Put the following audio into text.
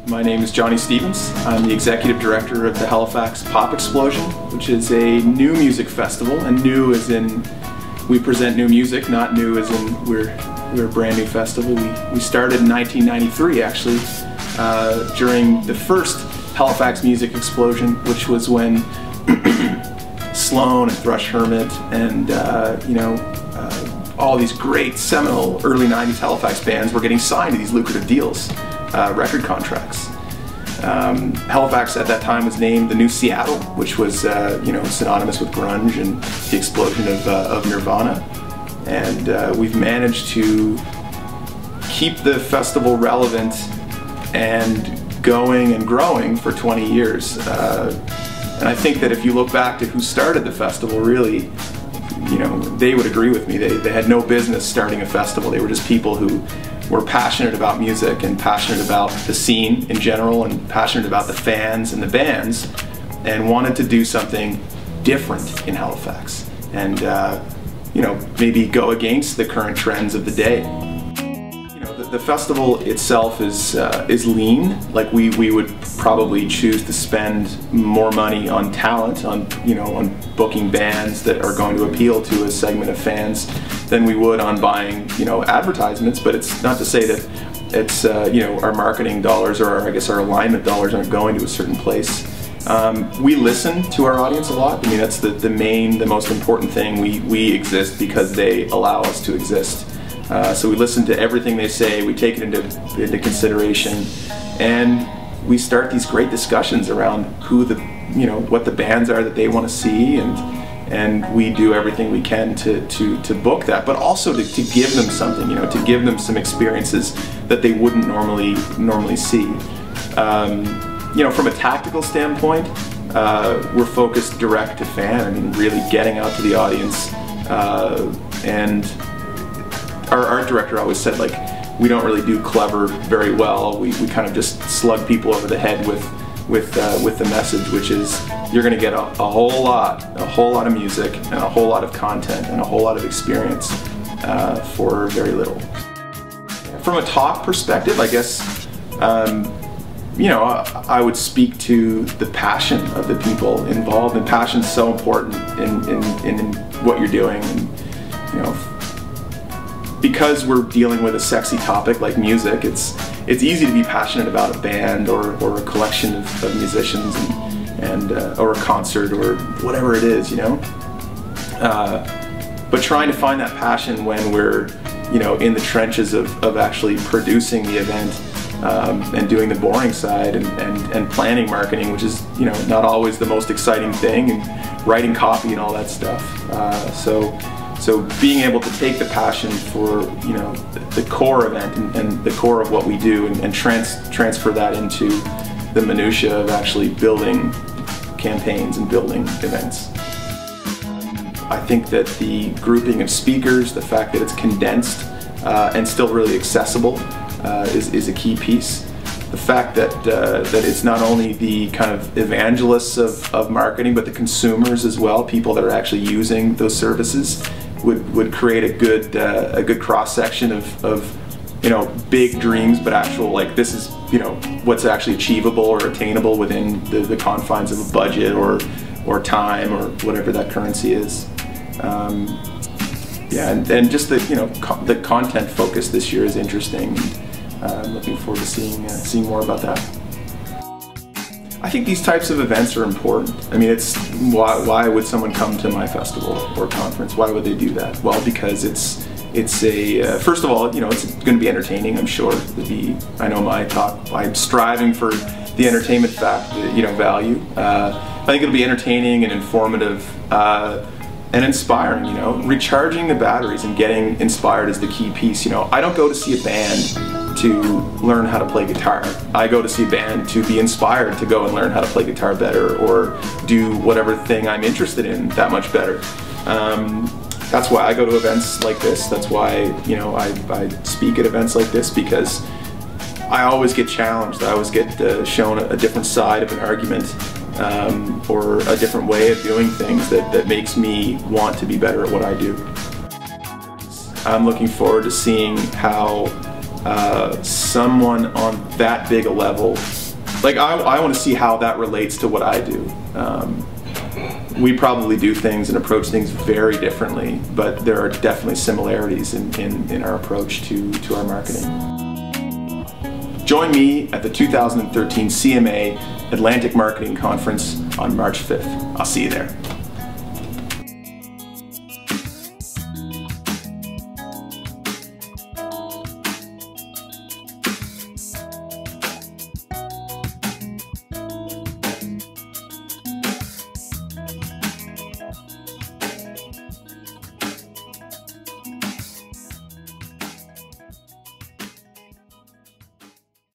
My name is Jonny Stevens. I'm the Executive Director of the Halifax Pop Explosion, which is a new music festival, and new as in we present new music, not new as in we're a brand new festival. We started in 1993 actually, during the first Halifax Music Explosion, which was when Sloan and Thrush Hermit and all these great seminal early 90s Halifax bands were getting signed to these lucrative deals, record contracts. Halifax at that time was named the new Seattle, which was synonymous with grunge and the explosion of Nirvana. And we've managed to keep the festival relevant and going and growing for 20 years. And I think that if you look back to who started the festival, really, they would agree with me. They had no business starting a festival. They were just people who were passionate about music and passionate about the scene in general and passionate about the fans and the bands and wanted to do something different in Halifax and maybe go against the current trends of the day. The festival itself is lean. Like we would probably choose to spend more money on talent, on booking bands that are going to appeal to a segment of fans than we would on buying advertisements. But it's not to say that it's our marketing dollars or our alignment dollars aren't going to a certain place. We listen to our audience a lot. I mean, that's the most important thing. We exist because they allow us to exist. So we listen to everything they say, we take it into consideration, and we start these great discussions around what the bands are that they want to see, and we do everything we can to book that, but also to give them something, to give them some experiences that they wouldn't normally see. From a tactical standpoint, we're focused direct to fan. I mean, really getting out to the audience, and our art director always said, like, we don't really do clever very well. We kind of just slug people over the head with the message, which is you're going to get a whole lot of music and a whole lot of content and a whole lot of experience for very little. From a talk perspective, I guess I would speak to the passion of the people involved, and passion's so important in what you're doing. And, because we're dealing with a sexy topic like music, it's easy to be passionate about a band or a collection of musicians or a concert or whatever it is, But trying to find that passion when we're in the trenches of actually producing the event and doing the boring side and planning marketing, which is not always the most exciting thing, and writing copy and all that stuff. So being able to take the passion for the core event and the core of what we do and transfer that into the minutiae of actually building campaigns and building events. I think that the grouping of speakers, the fact that it's condensed and still really accessible is a key piece. The fact that it's not only the kind of evangelists of marketing, but the consumers as well, people that are actually using those services, would create a good cross section of big dreams, but actual, like, this is what's actually achievable or attainable within the confines of a budget or time or whatever that currency is. And just the content focus this year is interesting. I'm looking forward to seeing more about that. I think these types of events are important. I mean, it's why would someone come to my festival or conference? Why would they do that? Well, because it's a first of all, it's going to be entertaining. I'm sure. I know my talk. I'm striving for the entertainment value. I think it'll be entertaining and informative and inspiring. Recharging the batteries and getting inspired is the key piece. I don't go to see a band to learn how to play guitar. I go to see a band to be inspired to go and learn how to play guitar better or do whatever thing I'm interested in that much better. That's why I go to events like this. That's why I speak at events like this, because I always get challenged. I always get shown a different side of an argument or a different way of doing things that makes me want to be better at what I do. I'm looking forward to seeing how someone on that big a level, like I want to see how that relates to what I do. We probably do things and approach things very differently, but there are definitely similarities in our approach to our marketing. Join me at the 2013 CMA Atlantic Marketing Conference on March 5th. I'll see you there.